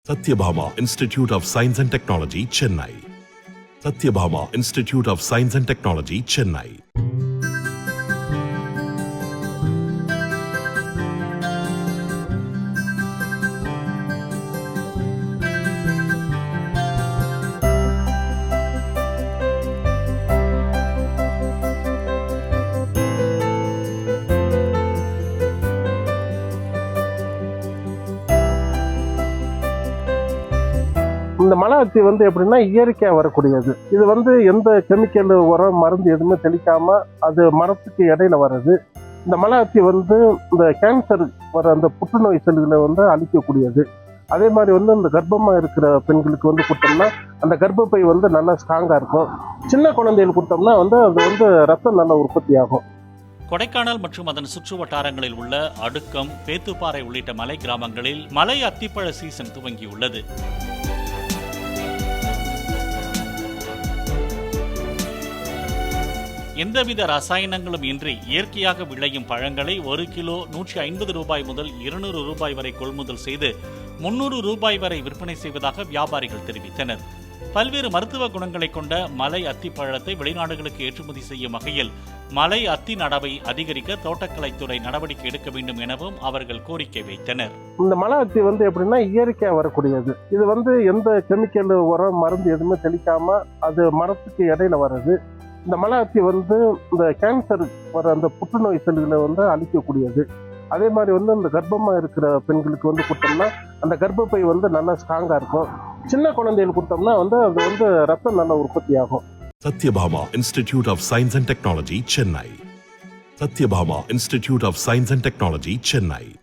Satyabhama Institute of Science and Technology, Chennai. Satyabhama Institute of Science and Technology, Chennai. இந்த மலை அத்தி எப்படின்னா இயற்கையாக வரக்கூடியது. இது எந்த கெமிக்கல் உரம் மருந்து எதுவுமே தெளிக்காம அது மரத்துக்கு இடையில வர்றது. இந்த மலை அத்தி இந்த கேன்சர் வர அந்த புற்றுநோய் செல்களை அழிக்கக்கூடியது. அதே மாதிரி இந்த கர்ப்பமாக இருக்கிற பெண்களுக்கு கொடுத்தோம்னா அந்த கர்ப்பப்பை நல்லா ஸ்ட்ராங்காக இருக்கும். சின்ன குழந்தைகள் கொடுத்தோம்னா அது ரத்தம் நல்லா உற்பத்தி ஆகும். கொடைக்கானல் மற்றும் அதன் சுற்று வட்டாரங்களில் உள்ள அடுக்கம், பேத்துப்பாறை உள்ளிட்ட மலை கிராமங்களில் மலை அத்திப்பழ சீசன் துவங்கியுள்ளது. எந்தவித ரசாயனங்களும் இன்றி இயற்கையாக விளையும் பழங்களை 1 கிலோ 150 ரூபாய் முதல் 200 ரூபாய் வரை கொள்முதல் செய்து 300 ரூபாய் வரை விற்பனை செய்வதாக வியாபாரிகள் தெரிவித்தனர். பல்வேறு மருத்துவ குணங்களை கொண்ட மலை அத்திப்பழத்தை வெளிநாடுகளுக்கு ஏற்றுமதி செய்யும் வகையில் மலை அத்தி நடவை அதிகரிக்க தோட்டக்கலைத்துறை நடவடிக்கை எடுக்க வேண்டும் எனவும் அவர்கள் கோரிக்கை வைத்தனர். இந்த மலை அத்தி எப்படின்னா இயற்கையாக வரக்கூடியது. இது எந்த கெமிக்கல் உரம் மருந்து எதுவுமே தெளிக்காம அது மரத்துக்கு இடையில வர்றது. இந்த மலை அத்தி இந்த கேன்சர் வர அந்த புற்றுநோய் செல்களை அழிக்கக்கூடியது. அதே மாதிரி இந்த கர்ப்பமாக இருக்கிற பெண்களுக்கு கொடுத்தோம்னா அந்த கர்ப்பப்பை நல்லா ஸ்ட்ராங்காக இருக்கும். சின்ன குழந்தைகள் கொடுத்தோம்னா அது ரத்தம் நல்லா உற்பத்தி ஆகும். Satyabhama Institute of Science and Technology, Chennai. Satyabhama Institute of Science and Technology, Chennai.